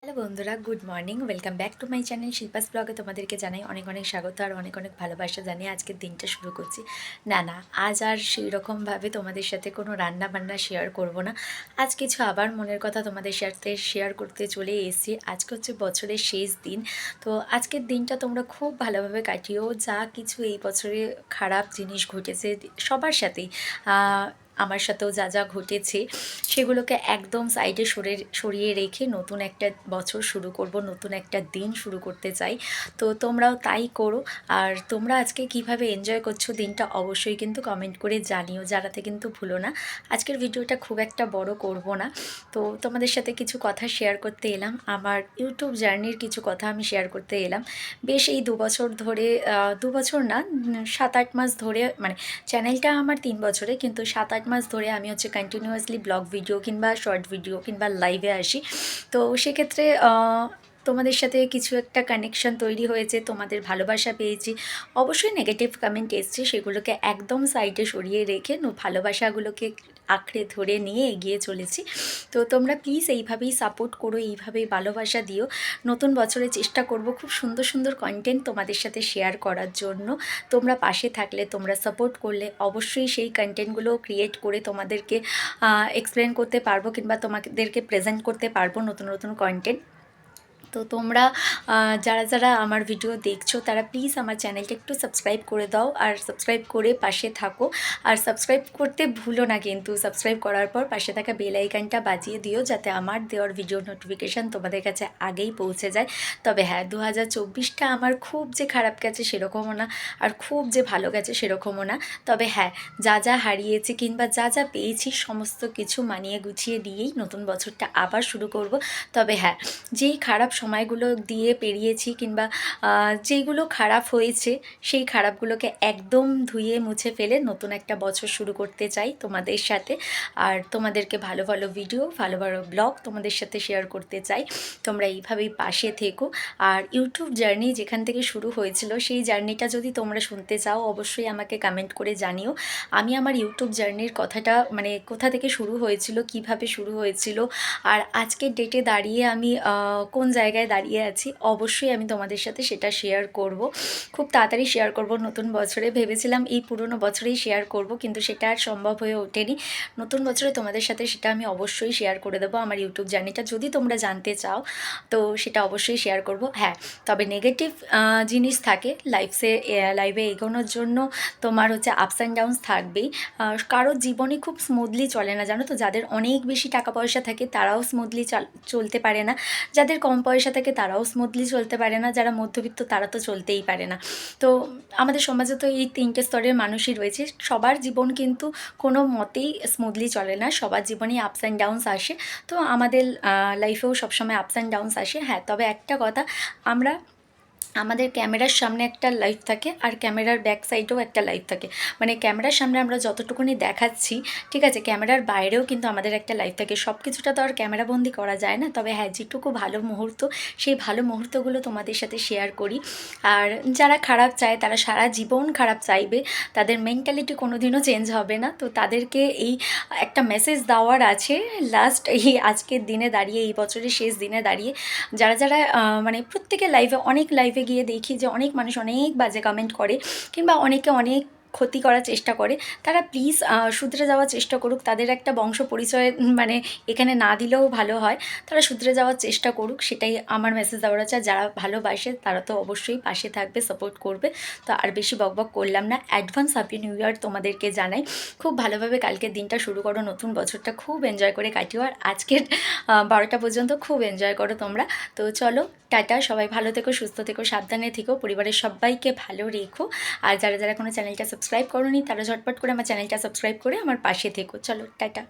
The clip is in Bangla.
হ্যালো বন্ধুরা, good morning. Welcome back to my channel Shilpa's ব্লগে তোমাদেরকে জানাই অনেক অনেক স্বাগত আর অনেক অনেক ভালোবাসা জানিয়ে আজকের দিনটা শুরু করছি। না, আজ আর সেই রকমভাবে তোমাদের সাথে কোনো রান্না বান্না শেয়ার করব না। আজ কিছু আবার মনের কথা তোমাদের সাথে শেয়ার করতে চলে এসেছি। আজকে হচ্ছে বছরের শেষ দিন। তো আজকের দিনটা তোমরা খুব ভালোভাবে কাটিও। যা কিছু এই বছরে খারাপ জিনিস ঘটেছে সবার সাথেই, আমার সাথেও যা যা ঘটেছে সেগুলোকে একদম সাইডে সরিয়ে রেখে নতুন একটা বছর শুরু করব, নতুন একটা দিন শুরু করতে চাই। তো তোমরাও তাই করো। আর তোমরা আজকে কিভাবে এনজয় করছো দিনটা অবশ্যই কিন্তু কমেন্ট করে জানিও, জানাতে কিন্তু ভুলো না। আজকের ভিডিওটা খুব একটা বড় করব না, তো তোমাদের সাথে কিছু কথা শেয়ার করতে এলাম। আমার ইউটিউব জার্নির কিছু কথা আমি শেয়ার করতে এলাম। বেশ এই 2 বছর ধরে, 2 বছর না, 7-8 মাস ধরে, মানে চ্যানেলটা আমার 3 বছরে, কিন্তু 7-8 মাস ধরে আমি হচ্ছে কন্টিনিউয়াসলি ব্লগ ভিডিও কিংবা শর্ট ভিডিও কিংবা লাইভে আসি। তো সেক্ষেত্রে তোমাদের সাথে কিছু একটা কানেকশন তৈরি হয়েছে, তোমাদের ভালোবাসা পেয়েছি। অবশ্যই নেগেটিভ কমেন্ট এসছে, সেগুলোকে একদম সাইডে সরিয়ে রেখে ভালোবাসাগুলোকে আঁকড়ে ধরে নিয়ে এগিয়ে চলেছি। তো তোমরা প্লিজ এইভাবেই সাপোর্ট করো, এইভাবেই ভালোবাসা দিও। নতুন বছরে চেষ্টা করব খুব সুন্দর সুন্দর কন্টেন্ট তোমাদের সাথে শেয়ার করার জন্য। তোমরা পাশে থাকলে, তোমরা সাপোর্ট করলে অবশ্যই সেই কন্টেন্টগুলো ক্রিয়েট করে তোমাদেরকে এক্সপ্লেন করতে পারবো কিংবা তোমাদেরকে প্রেজেন্ট করতে পারবো নতুন নতুন কন্টেন্ট। তো তোমরা যারা যারা আমার ভিডিও দেখছো তারা প্লিজ আমার চ্যানেলটা একটু সাবস্ক্রাইব করে দাও আর সাবস্ক্রাইব করে পাশে থাকো। আর সাবস্ক্রাইব করতে ভুলো না, কিন্তু সাবস্ক্রাইব করার পর পাশে থাকা বেল আইকনটা বাজিয়ে দিও, যাতে আমার দেওয়ার ভিডিও নোটিফিকেশান তোমাদের কাছে আগেই পৌঁছে যায়। তবে হ্যাঁ, 2024টা আমার খুব যে খারাপ গেছে সেরকমও না, আর খুব যে ভালো গেছে সেরকমও না। তবে হ্যাঁ, যা যা হারিয়েছি কিংবা যা যা পেয়েছি সমস্ত কিছু মানিয়ে গুছিয়ে দিয়েই নতুন বছরটা আবার শুরু করব। তবে হ্যাঁ, যেই খারাপ সময়গুলো দিয়ে পেরিয়েছি কিংবা যেইগুলো খারাপ হয়েছে সেই খারাপগুলোকে একদম ধুয়ে মুছে ফেলে নতুন একটা বছর শুরু করতে চাই তোমাদের সাথে। আর তোমাদেরকে ভালো ভালো ভিডিও, ভালো ভালো ব্লগ তোমাদের সাথে শেয়ার করতে চাই। তোমরা এইভাবেই পাশে থেকো। আর ইউটিউব জার্নি যেখান থেকে শুরু হয়েছিল সেই জার্নিটা যদি তোমরা শুনতে চাও অবশ্যই আমাকে কমেন্ট করে জানিও। আমি আমার ইউটিউব জার্নির কথাটা, মানে কোথা থেকে শুরু হয়েছিল, কিভাবে শুরু হয়েছিল, আর আজকের ডেটে দাঁড়িয়ে আমি কোন জায়গায় দাঁড়িয়ে আছি, অবশ্যই আমি তোমাদের সাথে সেটা শেয়ার করব। খুব তাড়াতাড়ি শেয়ার করব নতুন বছরে। ভেবেছিলাম এই পুরনো বছরেই শেয়ার করব, কিন্তু সেটা আর সম্ভব হয়ে ওঠেনি। নতুন বছরে তোমাদের সাথে সেটা আমি অবশ্যই শেয়ার করে দেবো। আমার ইউটিউব জার্নিটা যদি তোমরা জানতে চাও তো সেটা অবশ্যই শেয়ার করব। হ্যাঁ, তবে নেগেটিভ জিনিস থাকে লাইভে এগোনোর জন্য। তোমার হচ্ছে আপস অ্যান্ড ডাউনস থাকবেই। কারোর জীবনই খুব স্মুথলি চলে না, জানো তো। যাদের অনেক বেশি টাকা পয়সা থাকে তারাও স্মুথলি চলতে পারে না, যাদের কম পয়সা থাকে তারাও স্মুথলি চলতে পারে না, যারা মধ্যবিত্ত তারা তো চলতেই পারে না। তো আমাদের সমাজে তো এই 3টে স্তরের মানুষই রয়েছে। সবার জীবন কিন্তু কোনো মতেই স্মুথলি চলে না, সবার জীবনেই আপস অ্যান্ড ডাউনস আসে। তো আমাদের লাইফেও সবসময় আপস অ্যান্ড ডাউনস আসে। হ্যাঁ, তবে একটা কথা, আমরা আমাদের ক্যামেরার সামনে একটা লাইফ থাকে আর ক্যামেরার ব্যাক সাইডেও একটা লাইফ থাকে। মানে ক্যামেরার সামনে আমরা যতটুকুনি দেখাচ্ছি, ঠিক আছে, ক্যামেরার বাইরেও কিন্তু আমাদের একটা লাইফ থাকে। সব কিছুটা তো আর ক্যামেরাবন্দি করা যায় না। তবে হ্যাঁ, যেটুকু ভালো মুহূর্ত, সেই ভালো মুহূর্তগুলো তোমাদের সাথে শেয়ার করি। আর যারা খারাপ চায় তারা সারা জীবন খারাপ চাইবে, তাদের মেন্টালিটি কোনো দিনও চেঞ্জ হবে না। তো তাদেরকে এই একটা মেসেজ দেওয়ার আছে লাস্ট এই আজকের দিনে দাঁড়িয়ে, এই বছরের শেষ দিনে দাঁড়িয়ে। যারা যারা মানে প্রত্যেকের লাইফে, অনেক লাইফে গিয়ে দেখি যে অনেক মানুষ অনেক বাজে কমেন্ট করে কিংবা অনেকে অনেক ক্ষতি করার চেষ্টা করে। তারা প্লিজ শুধরে যাওয়ার চেষ্টা করুক। তাদের একটা বংশ পরিচয় মানে এখানে না দিলেও ভালো হয়। তারা শুধরে যাওয়ার চেষ্টা করুক, সেটাই আমার মেসেজ দেওয়ার আছে। যারা ভালোবাসে তারা তো অবশ্যই পাশে থাকবে, সাপোর্ট করবে। তো আর বেশি বকবক করলাম না। অ্যাডভান্স হ্যাপি নিউ ইয়ার তোমাদেরকে জানাই। খুব ভালোভাবে কালকের দিনটা শুরু করো, নতুন বছরটা খুব এনজয় করে কাটিও। আর আজকের 12টা পর্যন্ত খুব এনজয় করো তোমরা। তো চলো, টাটা। সবাই ভালো থেকো, সুস্থ থেকো, সাবধানে থেকো, পরিবারের সবাইকে ভালো রেখো। আর যারা যারা কোনো চ্যানেলটা সাবস্ক্রাইব করোনি তারা ঝটপট করে আমার চ্যানেলটা সাবস্ক্রাইব করে আমার পাশে থেকো। চলো, টাটা।